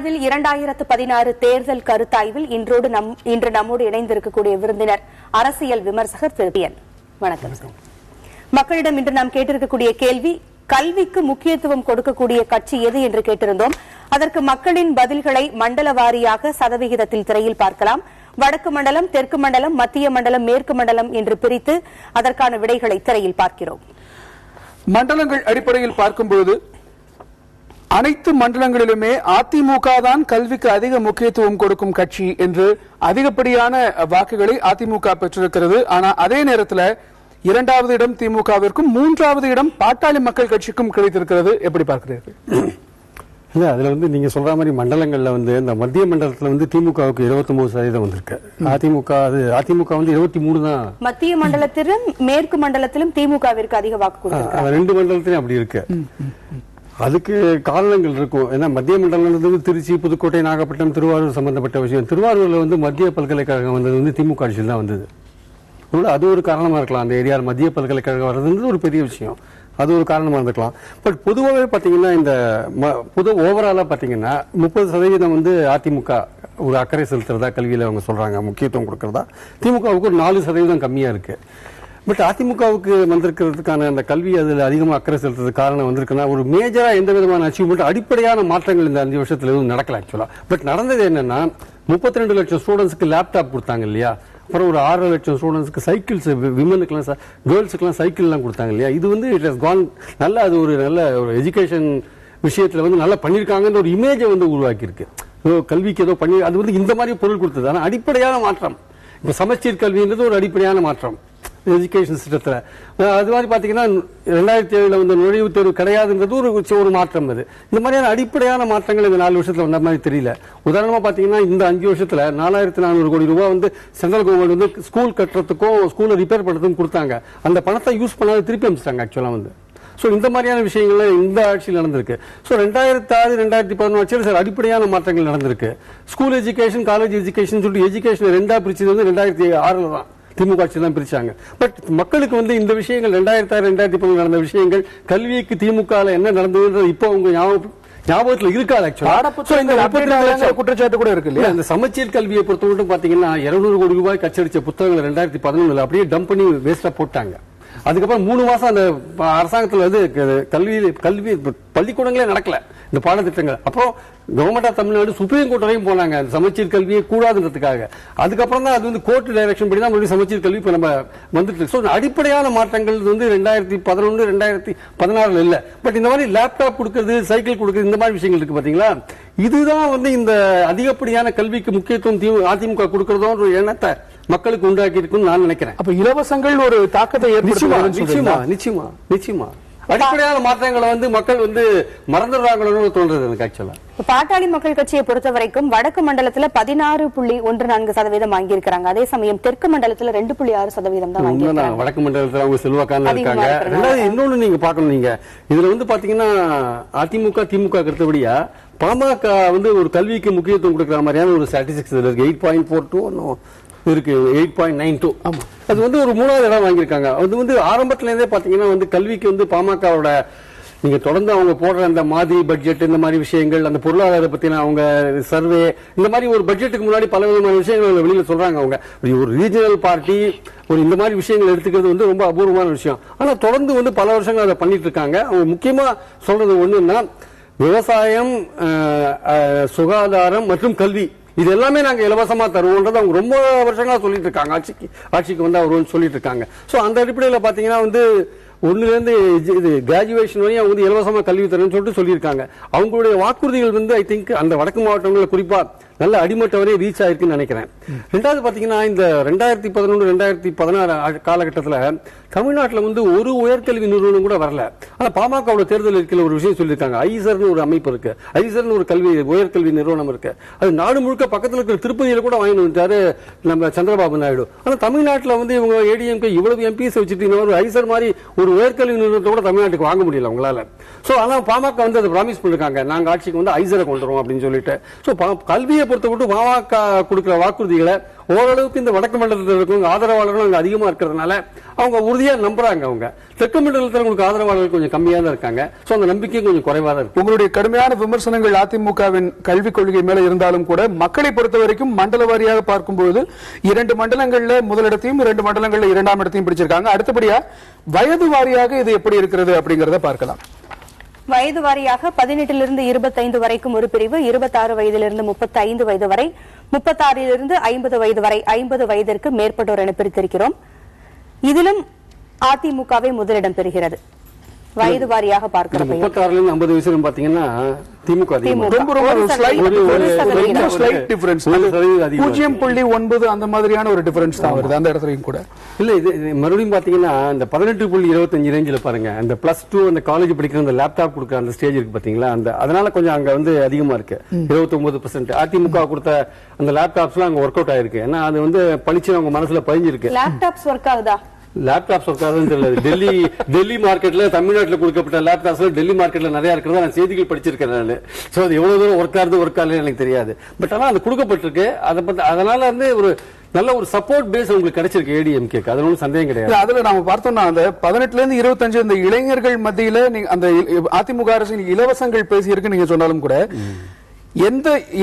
வாழ்வில் 2016 தேர்தல் கருத்தாய்வில் இன்று நம்மோடு இணைந்திருக்கக்கூடிய விருந்தினர் அரசியல் விமர்சகர் திரு பிஎன். வணக்கம் சார். மக்களிடம் இன்று நாம் கேட்டிருக்கக்கூடிய கேள்வி, கல்விக்கு முக்கியத்துவம் கொடுக்கக்கூடிய கட்சி எது என்று கேட்டிருந்தோம். அதற்கு மக்களின் பதில்களை மண்டல வாரியாக சதவிகிதத்தில் திரையில் பார்க்கலாம். வடக்கு மண்டலம், தெற்கு மண்டலம், மத்திய மண்டலம், மேற்கு மண்டலம் என்று பிரித்து அதற்கான விடைகளை திரையில் பார்க்கிறோம். மண்டலங்கள் அடிப்படையில் பார்க்கும்போது அனைத்து மண்டலங்களிலுமே அதிமுக தான் கல்விக்கு அதிக முக்கியத்துவம் கொடுக்கும் கட்சி என்று அதிகப்படியான வாக்குகளை அதிமுக பெற்றிருக்கிறது. ஆனால் அதே நேரத்தில் 2வது இடம் திமுகவிற்கும் 3வது இடம் பாட்டாளி மக்கள் கட்சிக்கும் கிடைத்திருக்கிறது. எப்படி பார்க்கிறீர்கள்? இல்ல, அதுல நீங்க சொல்ற மாதிரி மண்டலங்கள்ல இந்த மத்திய மண்டலத்துல திமுகவுக்கு 23% வந்திருக்கு. அதிமுக 23 தான். மத்திய மண்டலத்திலும் மேற்கு மண்டலத்திலும் திமுகவிற்கு அதிக வாக்கு கொடுத்திருக்காங்க. 2 மண்டலத்திலும் அப்படி இருக்கு. அதுக்கு காரணங்கள் இருக்கும். ஏன்னா மத்திய மண்டலம் திருச்சி, புதுக்கோட்டை, நாகப்பட்டினம், திருவாரூர் சம்பந்தப்பட்ட விஷயம். திருவாரூர்ல மத்திய பல்கலைக்கழகம் வந்தது திமுக ஆட்சியில் தான் வந்தது. அது ஒரு காரணமா இருக்கலாம். அந்த ஏரியாவில் மத்திய பல்கலைக்கழகம் வர்றது ஒரு பெரிய விஷயம். அது ஒரு காரணமா இருந்திருக்கலாம். பட் பொதுவாகவே பாத்தீங்கன்னா இந்த ஓவராலா பாத்தீங்கன்னா 30% அதிமுக ஒரு அக்கறை செலுத்துறதா கல்வியில அவங்க சொல்றாங்க, முக்கியத்துவம் கொடுக்கறதா. திமுகவுக்கு ஒரு 4% கம்மியா இருக்கு. பட் அதிமுகவுக்கு வந்திருக்கிறதுக்கான அந்த கல்வி அதில் அதிகமாக அக்கறை செலுத்துறதுக்கு காரணம் வந்திருக்குன்னா ஒரு மேஜரா எந்த விதமான அச்சீவ்மெண்ட், அடிப்படையான மாற்றங்கள் இந்த 5 வருஷத்துல எதுவும் நடக்கல ஆக்சுவலா. பட் நடந்தது என்னன்னா 32 லட்சம் ஸ்டூடெண்ட்ஸ்க்கு லேப்டாப் கொடுத்தாங்க இல்லையா. அப்புறம் ஒரு 6 லட்சம் ஸ்டூடெண்ட்ஸ்க்கு சைக்கிள்ஸ், விமனுக்குலாம், கேர்ள்ஸுக்குலாம் சைக்கிள் எல்லாம் கொடுத்தாங்க இல்லையா. இது இட் ஹஸ் கான் நல்ல, அது ஒரு நல்ல ஒரு எஜுகேஷன் விஷயத்துல நல்லா பண்ணிருக்காங்கன்ற ஒரு இமேஜை உருவாக்கி இருக்கு. கல்விக்கு ஏதோ பண்ணி அது இந்த மாதிரி பொருள் கொடுத்தது. ஆனால் அடிப்படையான மாற்றம் இப்ப சமச்சீர் கல்வின்றது ஒரு அடிப்படையான மாற்றம் எஜுகேஷன் சிஸ்டத்துல. அது மாதிரி பாத்தீங்கன்னா 2007 நுழைவுத் தேர்வு கிடையாதுன்றது ஒரு மாற்றம். அது இந்த மாதிரியான அடிப்படையான மாற்றங்கள் இந்த 4 வருஷத்துல வந்த மாதிரி தெரியல. உதாரணமா பாத்தீங்கன்னா இந்த 5 வருஷத்துல 4400 கோடி ரூபாய் சென்ட்ரல் கவர்மெண்ட் ஸ்கூல் கட்டுறதுக்கும் ஸ்கூலை ரிப்பேர் பண்றதுக்கும் கொடுத்தாங்க. அந்த பணத்தை யூஸ் பண்ணாத திருப்பி அனுப்பிச்சிட்டாங்க ஆக்சுவலா. சோ இந்த மாதிரியான விஷயங்கள் இந்த ஆட்சியில் நடந்திருக்கு. சோ 2006, 2011 ஆட்சியில் அடிப்படையான மாற்றங்கள் நடந்திருக்கு. ஸ்கூல் எஜுகேஷன், காலேஜ் எஜுகேஷன் சொல்லிட்டு எஜுகேஷன் 2ஆ பிரிச்சது 2006 தான் திமுக ஆட்சி தான் பிரிச்சாங்க. பட் மக்களுக்கு இந்த விஷயங்கள் 2006, 2011 நடந்த விஷயங்கள், கல்விக்கு திமுக என்ன நடந்ததுன்றது இப்போ உங்க ஞாபகத்துல இருக்காது ஆக்சுவலா. குற்றச்சாட்டு கூட இருக்கு இல்லையா. அந்த சமச்சீர் கல்வியை பொறுத்தவரைக்கும் பாத்தீங்கன்னா 200 கோடி ரூபாய் கச்சடிச்ச புத்தகங்கள் 2011 அப்படியே டம்ப் பண்ணி வேஸ்டா போட்டாங்க. அதுக்கப்புறம் 3 மாசம் அந்த அரசாங்கத்தில் கல்வி பள்ளிக்கூடங்களே நடக்கல இந்த பாடத்திட்டங்கள். அப்புறம் government of Tamil Nadu supreme court வரையும் போனாங்க சமச்சீர் கல்வியே கூடாதுன்றதுக்காக. அதுக்கப்புறம் தான் அது கோர்ட் டைரக்ஷன் படி தான் சமச்சீர் கல்வி இப்ப நம்ம வந்துட்டு. அடிப்படையான மாற்றங்கள் 2011, 2016 இல்ல. பட் இந்த மாதிரி லேப்டாப் கொடுக்கறது, சைக்கிள் கொடுக்கறது, இந்த மாதிரி விஷயங்கள் இருக்கு பாத்தீங்களா. இதுதான் இந்த அதிகப்படியான கல்விக்கு முக்கியத்துவம் அதிமுக கொடுக்கறதோ ஒரு எண்ணத்தை மக்களுக்கு உண்டாக்கி இருக்குன்னு நான் நினைக்கிறேன். அப்ப இலவசங்கள் ஒரு தாக்கத்தை நிச்சயமா அடிப்படையான மாற்றங்களை மக்கள் மறந்துடுறாங்களோ தோன்றது எனக்கு ஆக்சுவலா. பாட்டாளி மக்கள் கட்சியை பொறுத்த வரைக்கும் வடக்கு மண்டலத்துல 16.14% வாங்கியிருக்காங்க. அதே சமயம் தெற்கு மண்டலத்துல 2.6% தான் வாங்கியிருக்காங்க. வடக்கு மண்டலத்துல அவங்க செல்வாக்கான இருக்காங்க. இன்னொன்னு நீங்க பாக்கணும், நீங்க இதுல பாத்தீங்கன்னா அதிமுக திமுக அடுத்தபடியா பாமக ஒரு கல்விக்கு முக்கியத்துவம் கொடுக்கிற மாதிரியான ஒரு ஸ்டாட்டிஸ்டிக்ஸ் இருக்கு. 8.42 இருக்கு, 8.92. அது ஒரு 3வது இடம் வாங்கியிருக்காங்க. அது ஆரம்பத்துல இருந்தே பாத்தீங்கன்னா கல்விக்கு பாமகவோட நீங்க தொடர்ந்து அவங்க போடுற அந்த மாதிரி பட்ஜெட், இந்த மாதிரி விஷயங்கள், அந்த பொருளாதார பத்தின அவங்க சர்வே, இந்த மாதிரி ஒரு பட்ஜெட்டுக்கு முன்னாடி பல விதமான விஷயங்கள் வெளியில சொல்றாங்க. அவங்க ஒரு ரீஜனல் பார்ட்டி இந்த மாதிரி விஷயங்கள் எடுத்துக்கிறது ரொம்ப அபூர்வமான விஷயம். ஆனா தொடர்ந்து பல வருஷங்கள் அதை பண்ணிட்டு இருக்காங்க. அவங்க முக்கியமா சொல்றது ஒண்ணுன்னா விவசாயம், சுகாதாரம் மற்றும் கல்வி, இது எல்லாமே நாங்க இலவசமா தருவோம்ன்றது அவங்க ரொம்ப வருஷங்களா சொல்லிட்டு இருக்காங்க. ஆட்சிக்கு அவர் சொல்லிட்டு இருக்காங்க. சோ அந்த அடிப்படையில பாத்தீங்கன்னா 1ல இருந்து கிராஜுவேஷன் வரையும் இலவசமா கல்வி தரேன்னு சொல்லியிருக்காங்க. அவங்களுடைய வாக்குறுதிகள் ஐ திங்க் அந்த வடக்கு மாவட்டங்களில் குறிப்பா நல்ல அடிமட்ட வரை ரீச் ஆயிருக்குன்னு நினைக்கிறேன். 2வது பாத்தீங்கன்னா இந்த 2011, 2016 காலகட்டத்தில் தமிழ்நாட்டில் ஒரு உயர்கல்வி நிறுவனம் கூட வரல. ஆனா பாமக தேர்தல் இருக்கையில் ஒரு விஷயம் சொல்லியிருக்காங்க. ஐசர்னு ஒரு அமைப்பு இருக்கு, ஐசர்னு ஒரு உயர்கல்வி நிறுவனம் இருக்கு. அது நாடு முழுக்க பக்கத்தில் இருக்கிற திருப்பதியில கூட வாங்கி வந்துட்டாரு நம்ம சந்திரபாபு நாயுடு. ஆனா தமிழ்நாட்டில் இவங்க ஏடிஎம்கே இவ்வளவு எம்பிஸ் வச்சுட்டு ஒரு ஐசர் மாதிரி ஒரு உயர்கல்வி நிறுவனத்தை கூட தமிழ்நாட்டுக்கு வாங்க முடியல அவங்களால. சோ ஆனா பாமக அதை ப்ராமிஸ் பண்ணிருக்காங்க, நாங்க ஆட்சிக்கு ஐசரை கொண்டு வரோம் அப்படின்னு சொல்லிட்டு. சோ கல்வியை பொறுத்தவரை பாமக கொடுக்கிற வாக்குறுதிகளை ஓரளவுக்கு இந்த வடக்கு மண்டலத்தில் இருக்கும் ஆதரவாளர்களும் அங்க அதிகமா இருக்கிறதுனால அவங்க உறுதியா நம்புறாங்க. அவங்க தெற்கு மண்டலத்தில் உங்களுக்கு ஆதரவாளர்கள் கொஞ்சம் கம்மியா தான் இருக்காங்க. சோ அந்த நம்பிக்கை கொஞ்சம் குறைவா தான் இருக்கு. உங்களுடைய கடுமையான விமர்சனங்கள் அதிமுகவின் கல்விக் கொள்கை மேல இருந்தாலும் கூட மக்களை பொறுத்த வரைக்கும் மண்டல வாரியாக பார்க்கும்போது 2 மண்டலங்கள்ல முதலிடத்தையும் 2 மண்டலங்கள்ல 2ஆம் இடத்தையும் பிடிச்சிருக்காங்க. அடுத்தபடியா வயது வாரியாக இது எப்படி இருக்கிறது அப்படிங்கறத பார்க்கலாம். வயது வாரியாக 18 25 வரைக்கும் ஒரு பிரிவு, 26 வயதிலிருந்து 35 வயது வரை, 36 50 வயது வரை, 50 வயதிற்கு மேற்பட்டோர் என பிரித்திருக்கிறோம். இதிலும் அதிமுகவை முதலிடம் பெறுகிறது. வயது வாரியாக பார்க்கிறோம். 36 50 வயசு பாத்தீங்கன்னா திமுக 0.9 அந்த மாதிரியான ஒரு டிஃபரன்ஸ் தான் வருது அந்த இடத்துலயும் கூட. இல்ல இது மறுபடியும் பாத்தீங்கன்னா இந்த 18.25 ரேஞ்சில பாருங்க, அந்த +2 அந்த காலேஜ் படிக்கிற அந்த லேப்டாப் கொடுக்குற அந்த ஸ்டேஜ் இருக்கு பாத்தீங்களா, அந்த அதனால கொஞ்சம் அங்க வந்து அதிகமா இருக்கு. 29% அதிமுக கொடுத்த அந்த லேப்டாப்ஸ்லாம் அங்க ஒர்க் அவுட் ஆயிருக்கு. ஏன்னா அது வந்து பளிச்சு அவங்க மனசுல பதிஞ்சிருக்கு. லேப்டாப்ஸ் ஒர்க் ஆகுதா? லேப்டாப்ஸ் ஒர்க் ஆகுதுன்னு தெரியல. டெல்லி மார்க்கெட்ல தமிழ்நாட்டில் கொடுக்கப்பட்ட லேப்டாப்ஸ்ல டெல்லி மார்க்கெட்ல நிறைய இருக்கிறதா நான் செய்திகள் படிச்சிருக்கேன். சோ அது எவ்வளவு தூரம் ஒர்க் ஆகல எனக்கு தெரியாது. பட் ஆனா அது கொடுக்கப்பட்டிருக்கு. அதனால வந்து ஒரு நல்ல ஒரு சப்போர்ட் பேஸ் உங்களுக்கு கிடைச்சிருக்கு ஏடிஎம்கே. அதுல ஒன்றும் சந்தேகம் கிடையாது. அதுல நாம பார்த்தோம்னா அந்த 18 25 இந்த இளைஞர்கள் மத்தியில அந்த அதிமுக அரசின் இலவசங்கள் பேசியிருக்கு நீங்க சொன்னாலும் கூட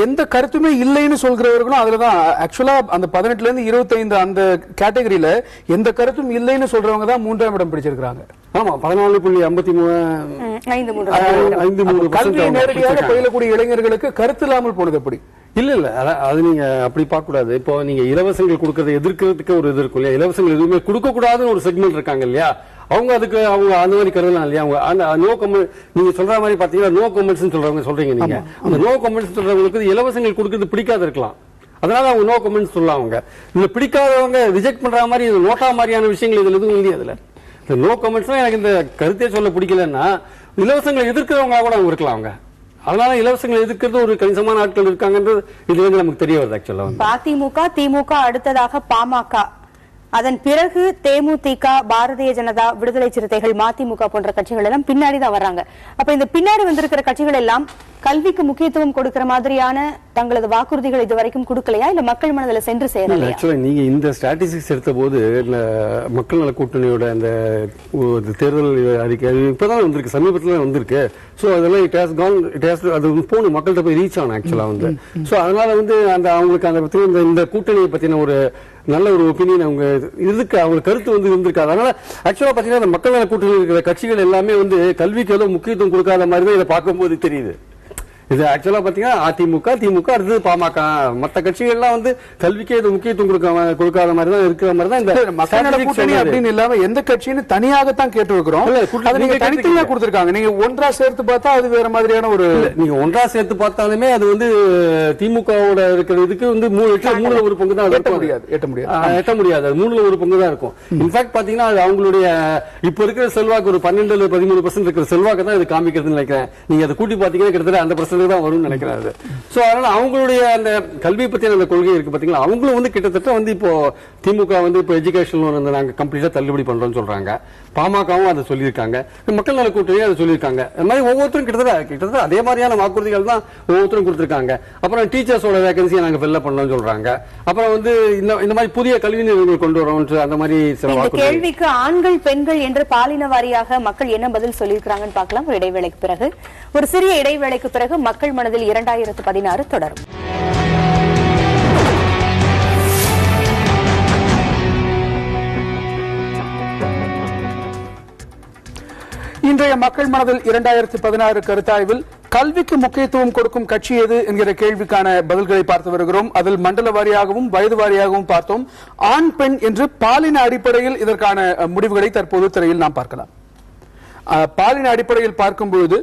எந்த கருத்துமே இல்லைன்னு சொல்கிறவர்களும் அதுலதான் ஆக்சுவலா அந்த 18 25 அந்த கேட்டகரியில எந்த கருத்தும் இல்லைன்னு சொல்றவங்க தான் 3ஆம் இடம் பிடிச்சிருக்காங்க. ஆமா 14.53 கல்வி நேரடியாக பயிலக்கூடிய இளைஞர்களுக்கு கருத்து இல்லாமல் போனது எப்படி? இல்ல அது நீங்க அப்படி பார்க்க கூடாது. இப்போ நீங்க இலவசங்கள் கொடுக்கறதை எதிர்க்கிறதுக்கு ஒரு இது இருக்கும் இல்லையா, இலவசங்கள் எதுவுமே கொடுக்க கூடாதுன்னு ஒரு செக்மெண்ட் இருக்காங்க இல்லையா, அவங்க அதுக்கு அவங்க அந்த மாதிரி கருதலாம் இல்லையா. அவங்க நோ கமெண்ட் நீங்க சொல்ற மாதிரி பாத்தீங்கன்னா நோ கமெண்ட்ஸ் சொல்றவங்க சொல்றீங்க நீங்க. அந்த நோ கமெண்ட்ஸ் சொல்றவங்களுக்கு இலவசங்கள் கொடுக்கறது பிடிக்காது இருக்கலாம். அதனால அவங்க நோ கமெண்ட்ஸ் சொல்லலாம். அவங்க இதுல பிடிக்காதவங்க ரிஜெக்ட் பண்ற மாதிரி நோட்டா மாதிரியான விஷயங்கள் இதுல எதுவும் இல்லையா. அதுல நோ கமெண்ட்ஸ் எனக்கு இந்த கருத்தே சொல்ல பிடிக்கலன்னா இலவசங்களை எதிர்க்கிறவங்க கூட அவங்க இருக்கலாம். அவங்க அதனால இலவசங்களை எதிர்க்கிறது ஒரு கணிசமான ஆட்கள் இருக்காங்கன்றது இதுல இருந்து நமக்கு தெரிய வருது. ஆக்சுவலா அதிமுக திமுக அடுத்ததாக பாமக, அதன் பிறகு தேமுதிக, பாரதிய ஜனதா, விடுதலை சிறுத்தைகள், மதிமுக போன்ற கட்சிகள் எல்லாம் பின்னாடி தான் வர்றாங்க. அப்ப இந்த பின்னாடி வந்திருக்கிற கட்சிகள் எல்லாம் கல்விக்கு முக்கியத்துவம் கொடுக்கிற மாதிரியான தங்களது வாக்குறுதிகள் இதுவரைக்கும் கொடுக்கலையா, இல்ல மக்கள் மனதில் சென்று சேரலையா? ஆக்சுவலா நீங்க இந்த ஸ்டாட்டிஸ்டிக்ஸ் எடுத்த போது மக்கள் நல கூட்டணியோட அந்த தேர்தல் அறிக்கை இப்பதான் வந்திருக்கு, சமீபத்துல வந்திருக்கு. சோ அதெல்லாம் அது போகணும், மக்கள்கிட்ட போய் ரீச் ஆகணும் ஆக்சுவலா வந்து. சோ அதனால வந்து அந்த அவங்களுக்கு அந்த இந்த கூட்டணியை பத்தின ஒரு நல்ல ஒரு ஒப்பீனியன் அவங்க இருக்கு, அவங்க கருத்து வந்து இருந்திருக்கு. அதனால ஆக்சுவலா பாத்தீங்கன்னா மக்கள் நல கூட்டணியில் இருக்கிற கட்சிகள் எல்லாமே வந்து கல்விக்கு ஏதோ முக்கியத்துவம் கொடுக்காத மாதிரி தான் இதை பார்க்கும்போது தெரியுது. இது ஆக்சுவலா பாத்தீங்கன்னா அதிமுக திமுக அடுத்தது பாமக, மற்ற கட்சிகள் எல்லாம் வந்து கல்விக்கே இது முக்கியத்துவம் கொடுக்காத மாதிரி தான் இருக்கிற மாதிரி தான் இந்த மக்கள் நல கூட்டணி அப்படின்னு இல்லாம எந்த கட்சின்னு தனியாகத்தான் கேட்டு வைக்கிறோம். நீங்க தனித்தனியா கொடுத்திருக்காங்க. நீங்க ஒன்றா சேர்த்து பார்த்தா அது வேற மாதிரியான ஒரு, நீங்க ஒன்றா சேர்த்து பார்த்தாலுமே அது வந்து திமுகவோட இருக்கிற இதுக்கு வந்து 3 ஒரு பங்கு தான் எட்ட முடியாது. 3 ஒரு பங்கு தான் இருக்கும். இன்ஃபேக்ட் பாத்தீங்கன்னா அது அவங்களுடைய இப்ப இருக்கிற செல்வாக்கு ஒரு 12-13% இருக்கிற செல்வாக்கு தான் இது காமிக்கிறதுன்னு நினைக்கிறேன். நீங்க அதை கூட்டி பாத்தீங்கன்னா கிட்டத்தட்ட அந்த பர்சன்ட் தான் வரும்னு நினைக்கிறாரு. சோ அதனால அவங்களுடைய அந்த கல்வி பத்தின அந்த கொள்கை இருக்கு பாத்தீங்களா, அவங்களும் வந்து கிட்டத்தட்ட வந்து இப்போ திமுக வந்து இப்போ எஜுகேஷன் லோன் வந்து நாங்க கம்ப்ளீட்டா தள்ளுபடி பண்றோம்னு சொல்றாங்க. பாமகவும் அதை சொல்லியிருக்காங்க, மக்கள் நல கூட்டணியும் அதை சொல்லியிருக்காங்க. அது மாதிரி ஒவ்வொருத்தரும் கிட்டத்தட்ட அதே மாதிரியான வாக்குறுதிகள் தான் ஒவ்வொருத்தரும் கொடுத்திருக்காங்க. அப்புறம் டீச்சர்ஸோட வேகன்சியை நாங்க ஃபில் பண்ணோம்னு சொல்றாங்க. அப்புறம் வந்து இந்த மாதிரி புதிய கல்வி நிறுவனங்கள் கொண்டு வரோம் அந்த மாதிரி சில வாக்குறுதிகள். கேள்விக்கு ஆண்கள் பெண்கள் என்று பாலின வாரியாக மக்கள் என்ன பதில் சொல்லியிருக்காங்கன்னு பார்க்கலாம் ஒரு இடைவேளைக்கு பிறகு. ஒரு சிறிய இடைவேளைக்கு பிறகு மக்கள் மனதில் 2016 தொடரும். இன்றைய மக்கள் மனதில் 2016 கருத்தாய்வில் கல்விக்கு முக்கியத்துவம் கொடுக்கும் கட்சி எது என்கிற கேள்விக்கான பதில்களை பார்த்து வருகிறோம். அதில் மண்டல வாரியாகவும் வயது வாரியாகவும் பார்த்தோம். ஆண் பெண் என்று பாலின அடிப்படையில் இதற்கான முடிவுகளை தற்போது திரையில் நாம் பார்க்கலாம். பாலின அடிப்படையில் பார்க்கும்போது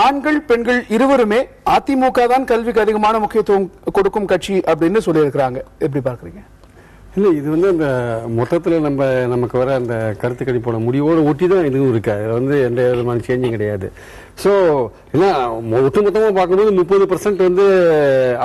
ஆண்கள் பெண்கள் இருவருமே அதிமுக தான் கல்விக்கு அதிகமான முக்கியத்துவம் கொடுக்கும் கட்சி அப்படின்னு சொல்லியிருக்கிறாங்க. எப்படி பார்க்கறீங்க? இல்ல இது வந்து அந்த மொத்தத்துல நமக்கு வர அந்த கருத்து கணிப்போட முடிவோடு ஒட்டி தான் இதுவும் இருக்கு. அது வந்து எந்த விதமான சேஞ்சும் கிடையாது. சோ ஏன்னா ஒட்டுமொத்தமா பார்க்கும்போது 30% வந்து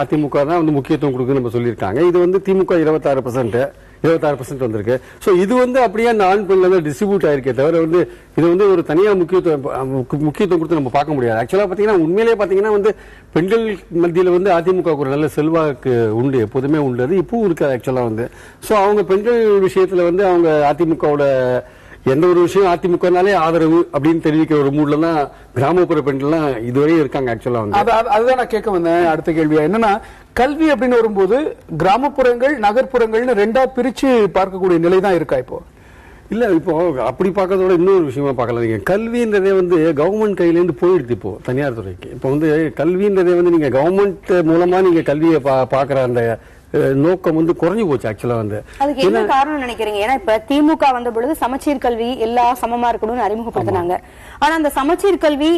அதிமுக தான் வந்து முக்கியத்துவம் கொடுக்குன்னு நம்ம சொல்லியிருக்காங்க. இது வந்து திமுக 26%, 26% வந்திருக்கு. ஸோ இது வந்து அப்படியே அந்த ஆண் பெண்ல டிஸ்ட்ரிபியூட் ஆயிருக்கே தவிர வந்து இது வந்து ஒரு தனியாக முக்கியத்துவம் கொடுத்து நம்ம பார்க்க முடியாது. ஆக்சுவலா பாத்தீங்கன்னா உண்மையிலேயே பாத்தீங்கன்னா வந்து பெண்கள் மத்தியில் வந்து அதிமுக ஒரு நல்ல செல்வாக்கு உண்டு, எப்போதுமே உண்டு, அது இப்பவும் இருக்காது ஆக்சுவலா வந்து. ஸோ அவங்க பெண்கள் விஷயத்துல வந்து அவங்க அதிமுகவோட எந்த ஒரு விஷயம் அதிமுகனாலே ஆதரவு அப்படின்னு தெரிவிக்கிற ஒரு மூட்ல தான் கிராமப்புற பெண்கள்லாம் இதுவரையும் இருக்காங்க ஆக்சுவலா வந்து. அதுதான் நான் கேட்க வந்தேன் அடுத்த கேள்வியா. என்னன்னா கல்வி அப்படின்னு வரும்போது கிராமப்புறங்கள் நகர்ப்புறங்கள்னு ரெண்டா பிரிச்சு பார்க்கக்கூடிய நிலை தான் இருக்கா இப்போ? இல்ல இப்போ அப்படி பார்க்கறதோட இன்னொரு விஷயமா பார்க்கலாம். நீங்க கல்வின்றதே வந்து கவர்மெண்ட் கையில இருந்து போயிடுது இப்போ தனியார் துறைக்கு. இப்போ வந்து கல்வின்றதே வந்து நீங்க கவர்மெண்ட் மூலமா நீங்க கல்வியை பாக்குற அந்த நோக்கம் வந்து குறைஞ்சு போச்சு ஆக்சுவலா வந்து. அதுக்கு என்ன காரணம் நினைக்கிறீங்க? ஏன்னா இப்ப திமுக வந்த பொழுது சமச்சீர் கல்வி எல்லா சமமா இருக்கணும்னு அறிமுகப்படுத்தினாங்க. ஆனா அந்த சமச்சீர் கல்வி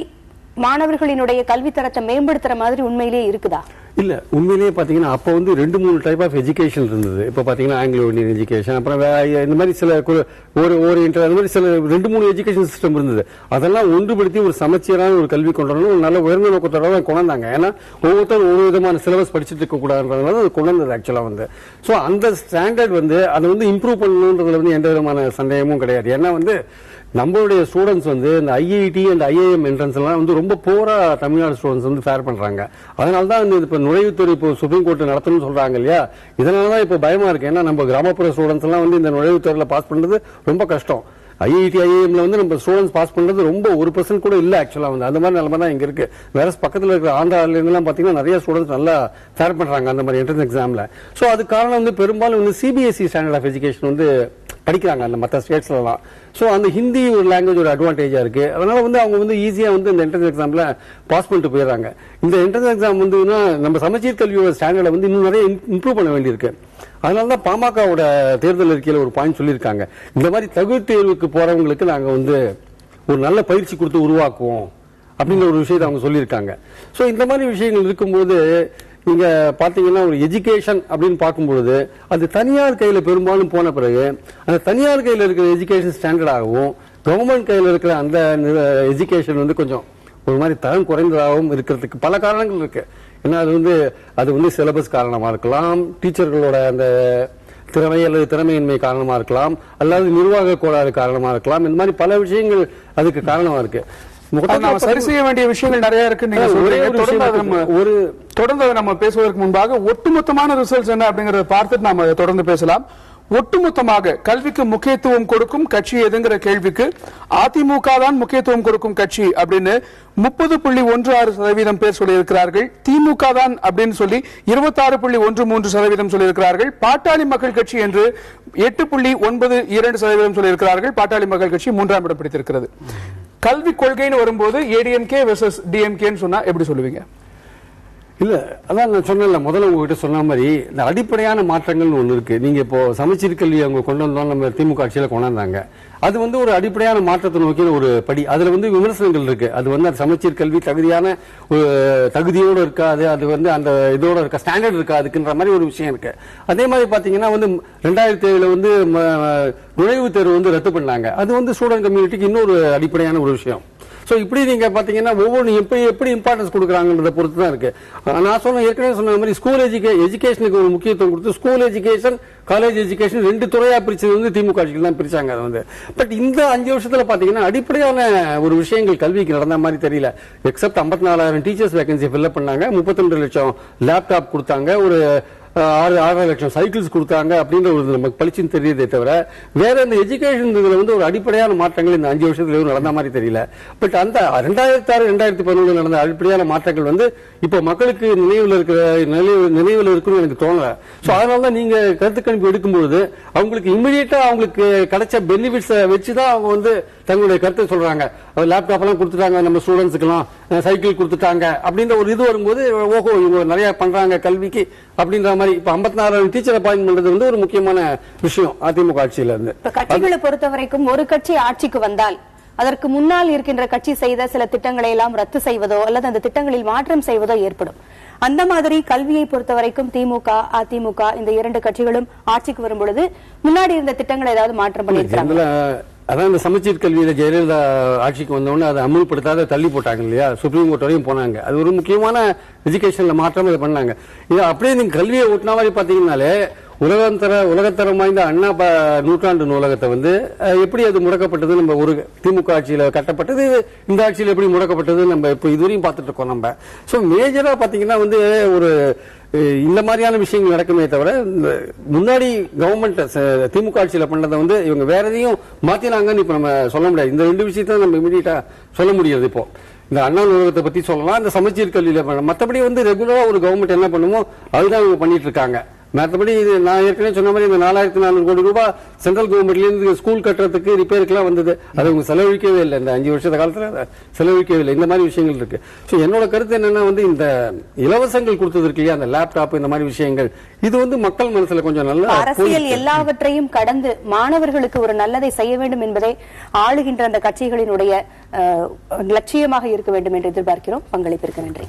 மாணவர்களினுடைய கல்வி தரத்தை மேம்படுத்துற மாதிரி உண்மையிலேயே இருக்குதா? இல்ல உண்மையிலேயே பாத்தீங்கன்னா அப்ப வந்து 2-3 டைப் ஆஃப் எஜுகேஷன் இருந்தது. இப்ப பாத்தீங்கன்னா ஆங்கிலோ இந்தியன் எஜுகேஷன், அப்புறம் இந்த மாதிரி சில அந்த மாதிரி சில 2-3 எஜுகேஷன் சிஸ்டம் இருந்தது. அதெல்லாம் ஒன்றுபடுத்தி ஒரு சமச்சீரான ஒரு கல்வி கொண்டு வரணும், ஒரு நல்ல உயர்ந்த நோக்கத்தோட தான் கொண்டு வந்தாங்க. ஏன்னா ஒவ்வொருத்தரும் ஒரு விதமான சிலபஸ் படிச்சுட்டு இருக்க கூடாதுன்றதுனால அது கொண்டு வந்தது ஆக்சுவலா வந்து. சோ அந்த ஸ்டாண்டர்ட் வந்து அதை வந்து இம்ப்ரூவ் பண்ணணுன்றதுல வந்து எந்த விதமான சந்தேகமும் கிடையாது. ஏன்னா வந்து நம்மளுடைய ஸ்டூடெண்ட்ஸ் வந்து இந்த ஐஐடி அண்ட் ஐஐஎம் என்ட்ரன்ஸ் எல்லாம் வந்து ரொம்ப போரா தமிழ்நாடு ஸ்டூடெண்ட்ஸ் வந்து ஃபேர் பண்றாங்க. அதனாலதான் இப்ப நுழைவுத்துறை இப்போ சுப்ரீம் கோர்ட் நடத்தணும்னு சொல்றாங்க இல்லையா, இதனாலதான் இப்ப பயமா இருக்கு. ஏன்னா நம்ம கிராமப்புற ஸ்டூடெண்ட்ஸ் எல்லாம் வந்து இந்த நுழைவுத்துறையில பாஸ் பண்றது ரொம்ப கஷ்டம். ஐஐடி ஐஐஎம்ல வந்து நம்ம ஸ்டூடெண்ட்ஸ் பாஸ் பண்றது ரொம்ப 1% கூட இல்ல ஆக்சுவலா வந்து. அந்த மாதிரி நிலைமை தான் இங்க இருக்கு. வேற பக்கத்துல இருக்கிற ஆந்திரால எல்லாம் பாத்தீங்கன்னா நிறைய ஸ்டூடெண்ட்ஸ் நல்லா ஃபேர் பண்றாங்க அந்த மாதிரி என்ட்ரன்ஸ் எக்ஸாம்ல. சோ அது காரணம் வந்து பெரும்பாலும் வந்து சிபிஎஸ்இ ஸ்டாண்டர்ட் ஆஃப் எஜுகேஷன் வந்து படிக்கிறாங்க அந்த மற்ற ஸ்டேட்ஸ்ல எல்லாம். சோ அந்த ஹிந்தி ஒரு லாங்குவேஜ் ஒரு அட்வான்டேஜா இருக்கு. அதனால வந்து அவங்க வந்து ஈஸியா வந்து இந்த என்ட்ரன்ஸ் எக்ஸாம்ல பாஸ் பண்ணிட்டு போயிடுறாங்க. இந்த என்ட்ரன்ஸ் எக்ஸாம் வந்து நம்ம சமச்சீர் கல்வியோட ஸ்டாண்டர்டை வந்து இன்னும் நிறைய இம்ப்ரூவ் பண்ண வேண்டியிருக்கு. அதனாலதான் பாமகவோட தேர்தல் அறிக்கையில ஒரு பாயிண்ட் சொல்லியிருக்காங்க, இந்த மாதிரி தகுதி தேர்வுக்கு போறவங்களுக்கு நாங்க வந்து ஒரு நல்ல பயிற்சி கொடுத்து உருவாக்குவோம் அப்படிங்கிற ஒரு விஷயத்தை அவங்க சொல்லியிருக்காங்க. சோ இந்த மாதிரி விஷயங்கள் இருக்கும்போது நீங்க பாத்தீங்கன்னா ஒரு எஜுகேஷன் அப்படின்னு பார்க்கும்பொழுது அது தனியார் கையில பெரும்பாலும் போன பிறகு அந்த தனியார் கையில இருக்கிற எஜுகேஷன் ஸ்டாண்டர்ட் ஆகவும் கவர்மெண்ட் கையில இருக்கிற அந்த எஜுகேஷன் வந்து கொஞ்சம் ஒரு மாதிரி தரம் குறைந்ததாகவும் இருக்கிறதுக்கு பல காரணங்கள் இருக்கு. ஏன்னா அது வந்து சிலபஸ் காரணமா இருக்கலாம், டீச்சர்களோட அந்த திறமை அல்லது திறமையின்மை காரணமா இருக்கலாம், அல்லது நிர்வாக கோளாறு காரணமா இருக்கலாம். இந்த மாதிரி பல விஷயங்கள் அதுக்கு காரணமா இருக்கு. சரி செய்ய வேண்டிய விஷயங்கள் நிறைய இருக்கு. தொடர்ந்து நம்ம பேசுவதற்கு முன்பாக ஒட்டுமொத்தமான ரிசல்ட்ஸ் என்ன அப்படிங்கறத பார்த்துட்டு நாம தொடர்ந்து பேசலாம். ஒட்டுமொத்தமாக கல்விக்கு முக்கியத்துவம் கொடுக்கும் கட்சி எதுங்கிற கேள்விக்கு அதிமுக தான் முக்கியத்துவம் கொடுக்கும் கட்சி அப்படின்னு 30.16% பேர் சொல்லியிருக்கிறார்கள். திமுக தான் அப்படின்னு சொல்லி 26.13% சொல்லியிருக்கிறார்கள். பாட்டாளி மக்கள் கட்சி என்று 8.92% சொல்லியிருக்கிறார்கள். பாட்டாளி மக்கள் கட்சி 3ஆம் இடம் பிடித்திருக்கிறது. கல்வி கொள்கைன்னு வரும்போது ஏடிஎம்கே வெர்சஸ் டிஎம்கேன்னு சொன்னா எப்படி சொல்லுவீங்க? இல்ல அதான் நான் சொன்னேன்ல, முதல்ல உங்ககிட்ட சொன்ன மாதிரி இந்த அடிப்படையான மாற்றங்கள் ஒண்ணு இருக்கு. நீங்க இப்போ சமச்சீர் கல்வி அவங்க கொண்டு வந்தோம், நம்ம திமுக ஆட்சியில கொண்டாந்தாங்க. அது வந்து ஒரு அடிப்படையான மாற்றத்தை நோக்கிய ஒரு படி. அதுல வந்து விமர்சனங்கள் இருக்கு. அது வந்து சமச்சீர் கல்வி தகுதியோடு இருக்காது, அது வந்து அந்த இதோட இருக்க ஸ்டாண்டர்ட் இருக்கா அதுக்குன்ற மாதிரி ஒரு விஷயம் இருக்கு. அதே மாதிரி பாத்தீங்கன்னா வந்து 2007 வந்து நுழைவுத் தேர்வு வந்து ரத்து பண்ணாங்க. அது வந்து ஸ்டூடெண்ட் கம்யூனிட்டிக்கு இன்னொரு அடிப்படையான ஒரு விஷயம். சோ இப்படி நீங்க பாத்தீங்கன்னா ஒவ்வொரு எப்படி இம்பார்ட்டன்ஸ் கொடுக்குறாங்கன்றத பொறுத்து தான் இருக்கு. நான் ஏற்கனவே சொன்ன மாதிரி ஸ்கூல் எஜுகேஷனுக்கு ஒரு முக்கியத்துவம் கொடுத்து ஸ்கூல் எஜுகேஷன் காலேஜ் எஜுகேஷன் 2 துறையா பிரிச்சது வந்து திமுக ஆட்சியில் தான் பிரிச்சாங்க. அது வந்து பட் இந்த 5 வருஷத்துல பாத்தீங்கன்னா அடிப்படையான ஒரு விஷயங்கள் கல்விக்கு நடந்த மாதிரி தெரியல. எக்ஸப்ட் 54,000 டீச்சர்ஸ் வேகன்சி ஃபில்அப் பண்ணாங்க, 32 லட்சம் லேப்டாப் கொடுத்தாங்க, ஒரு 6 லட்சம் சைக்கிள்ஸ் கொடுத்தாங்க அப்படின்ற ஒரு நமக்கு பளிச்சுன்னு தெரியுதே தவிர வேற இந்த எஜுகேஷன் இதுல வந்து ஒரு அடிப்படையான மாற்றங்கள் இந்த 5 வருஷத்துல நடந்த மாதிரி தெரியல. பட் அந்த 2006-2011 நடந்த அடிப்படையான மாற்றங்கள் வந்து இப்ப மக்களுக்கு நினைவுல இருக்குன்னு எனக்கு தோணல. சோ அதனாலதான் நீங்க கருத்து கணிப்பு எடுக்கும்போது அவங்களுக்கு இமிடியேட்டா அவங்களுக்கு கிடைச்ச பெனிஃபிட்ஸ் வச்சுதான் அவங்க வந்து தங்களுடைய கருத்தை சொல்றாங்க. லேப்டாப் எல்லாம் கொடுத்துட்டாங்க, நம்ம ஸ்டூடெண்ட்ஸ்க்கு எல்லாம் சைக்கிள் கொடுத்துட்டாங்க அப்படின்ற ஒரு இது வரும்போது ஓஹோ இவங்க நிறைய பண்றாங்க கல்விக்கு அப்படின்ற மாதிரி. இப்ப 54,000 டீச்சர் அப்பாயின்ட் பண்றது வந்து ஒரு முக்கியமான விஷயம் அதிமுக ஆட்சியில இருந்து. கட்சிகளை பொறுத்த வரைக்கும் ஒரு கட்சி ஆட்சிக்கு வந்தால் அதற்கு முன்னால் இருக்கின்ற கட்சி செய்த சில திட்டங்களை எல்லாம் ரத்து செய்வதோ அல்லது அந்த திட்டங்களில் மாற்றம் செய்வதோ ஏற்படும். அந்த மாதிரி கல்வியை பொறுத்த வரைக்கும் திமுக அதிமுக இந்த 2 கட்சிகளும் ஆட்சிக்கு வரும் பொழுது முன்னாடி இருந்த திட்டங்களை ஏதாவது மாற்றம் பண்ணிருக்காங்க. அதான் இந்த சமச்சீர் கல்வியில ஜெயலலிதா ஆட்சிக்கு வந்தோடனே அதை அமுல்படுத்தாத தள்ளி போட்டாங்க இல்லையா, சுப்ரீம் கோர்ட் வரையும் போனாங்க. அது ஒரு முக்கியமான எஜுகேஷன்ல மாற்றம் அதை பண்ணாங்க. இது அப்படியே நீங்க கல்வியை ஓட்டின மாதிரி பாத்தீங்கன்னாலே உலகத்தரம் வாய்ந்த அண்ணா நூற்றாண்டு நூலகத்தை வந்து எப்படி அது முடக்கப்பட்டது, நம்ம ஒரு திமுக ஆட்சியில கட்டப்பட்டது, இந்த ஆட்சியில் எப்படி முடக்கப்பட்டது நம்ம இப்ப இதுவரையும் பார்த்துட்டு இருக்கோம். நம்ம சோ மேஜரா பாத்தீங்கன்னா வந்து ஒரு இந்த மாதிரியான விஷயங்கள் நடக்குமே தவிர, முன்னாடி கவர்மெண்ட் திமுக ஆட்சியில பண்ணதை வந்து இவங்க வேற எதையும் மாத்தினாங்கன்னு இப்ப நம்ம சொல்ல முடியாது. இந்த ரெண்டு விஷயத்த நம்ம இமீடியட்டா சொல்ல முடியாது. இப்போ இந்த அண்ணா நூலகத்தை பத்தி சொல்லலாம், இந்த சமச்சீர் கல்வியில மற்றபடி வந்து ரெகுலரா ஒரு கவர்மெண்ட் என்ன பண்ணுமோ அதுதான் இவங்க பண்ணிட்டு இருக்காங்க. மற்றபடி இது நான் ஏற்கனவே சொன்ன மாதிரி இந்த 4400 கோடி ரூபாய் சென்ட்ரல் கவர்மெண்ட்ல இருந்து ஸ்கூல் கட்டுறதுக்கு ரிப்பேருக்குலாம் வந்தது, அதை அவங்க செலவழிக்கவே இல்லை. இந்த 5 வருஷ காலத்துல செலவழிக்கவே இல்லை. இந்த மாதிரி விஷயங்கள் இருக்கு. சோ என்னோட கருத்து என்னன்னா வந்து இந்த இலவசங்கள் கொடுத்தது இருக்கு இல்லையா, அந்த லேப்டாப் இந்த மாதிரி விஷயங்கள், இது வந்து மக்கள் மனசுல கொஞ்சம் நல்ல அரசியல் எல்லாவற்றையும் கடந்து மாணவர்களுக்கு ஒரு நல்லதை செய்ய வேண்டும் என்பதை ஆளுகின்ற அந்த கட்சிகளினுடைய லட்சியமாக இருக்க வேண்டும் என்று எதிர்பார்க்கிறோம். பங்களிப்பிற்கு நன்றி.